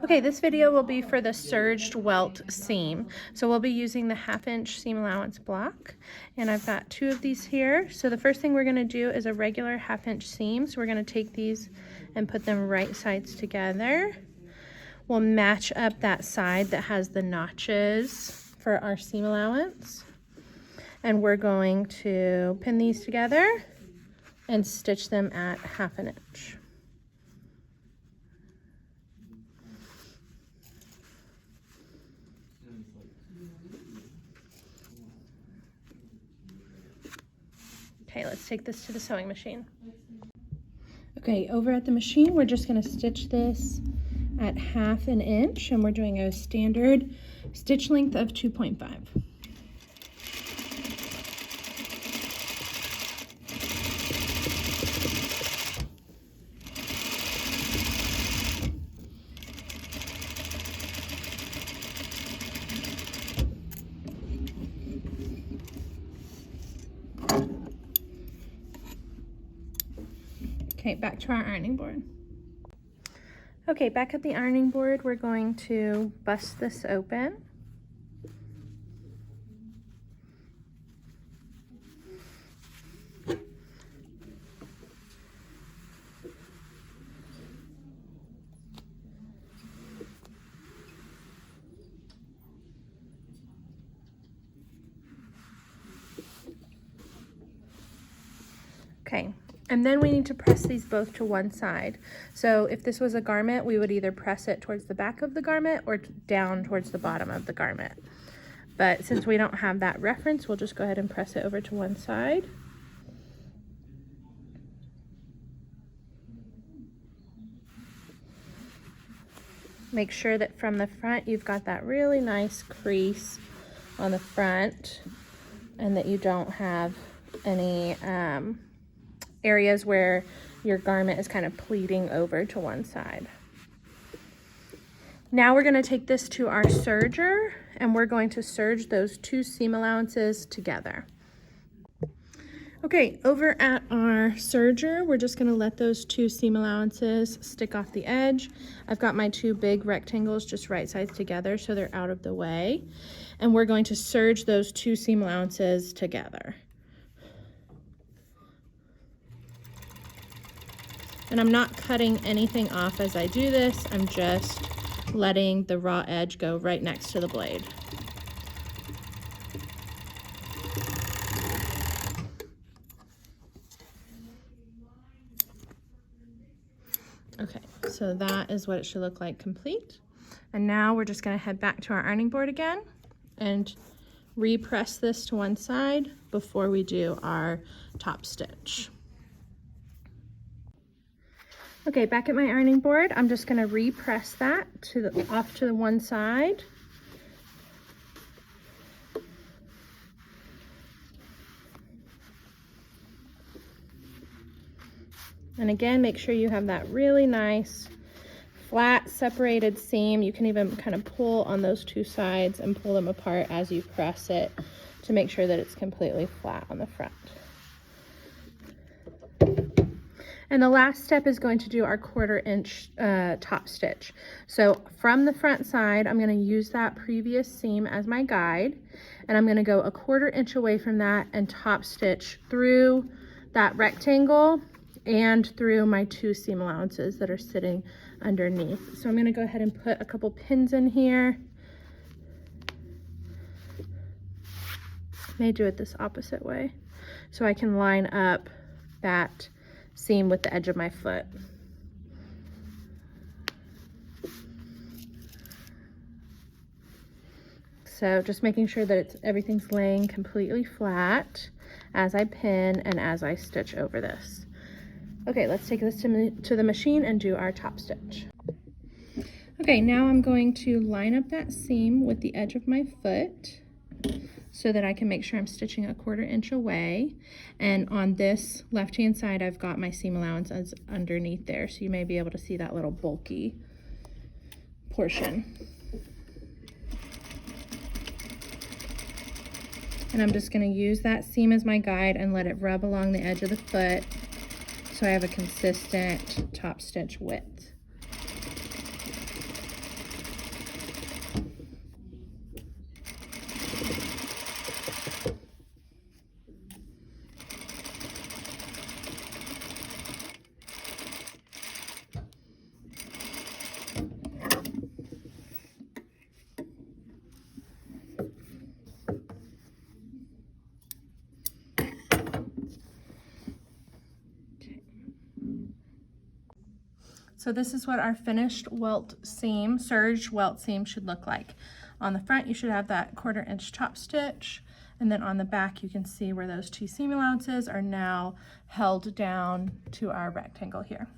Okay, this video will be for the Serged Welt seam. So we'll be using the 1/2 inch seam allowance block. And I've got 2 of these here. So the first thing we're gonna do is a regular 1/2 inch seam. So we're gonna take these and put them right sides together. We'll match up that side that has the notches for our seam allowance. And we're going to pin these together and stitch them at 1/2 inch. Okay, let's take this to the sewing machine. Okay, over at the machine, we're just gonna stitch this at 1/2 inch, and we're doing a standard stitch length of 2.5. Okay, back to our ironing board. Okay, back at the ironing board, we're going to bust this open. Okay. And then we need to press these both to one side. So if this was a garment, we would either press it towards the back of the garment or down towards the bottom of the garment. But since we don't have that reference, we'll just go ahead and press it over to one side. Make sure that from the front, you've got that really nice crease on the front and that you don't have any areas where your garment is kind of pleating over to one side. Now we're going to take this to our serger and we're going to serge those 2 seam allowances together. Okay, over at our serger, we're just going to let those 2 seam allowances stick off the edge. I've got my 2 big rectangles just right sides together so they're out of the way. And we're going to serge those 2 seam allowances together. And I'm not cutting anything off as I do this. I'm just letting the raw edge go right next to the blade. Okay, so that is what it should look like complete. And now we're just gonna head back to our ironing board again and repress this to one side before we do our top stitch. Okay, back at my ironing board, I'm just gonna repress that off to the one side. And again, make sure you have that really nice, flat, separated seam. You can even kind of pull on those 2 sides and pull them apart as you press it to make sure that it's completely flat on the front. And the last step is going to do our 1/4 inch top stitch. So from the front side, I'm gonna use that previous seam as my guide, and I'm gonna go a 1/4 inch away from that and top stitch through that rectangle and through my 2 seam allowances that are sitting underneath. So I'm gonna go ahead and put a couple pins in here. May do it this opposite way so I can line up that seam with the edge of my foot. So just making sure that everything's laying completely flat as I pin and as I stitch over this. Okay, let's take this to the machine and do our top stitch. Okay, now I'm going to line up that seam with the edge of my foot so that I can make sure I'm stitching a 1/4 inch away. And on this left-hand side, I've got my seam allowances underneath there, so you may be able to see that little bulky portion. And I'm just gonna use that seam as my guide and let it rub along the edge of the foot so I have a consistent top stitch width. So this is what our finished welt seam, serged welt seam should look like. On the front, you should have that 1/4 inch top stitch. And then on the back, you can see where those 2 seam allowances are now held down to our rectangle here.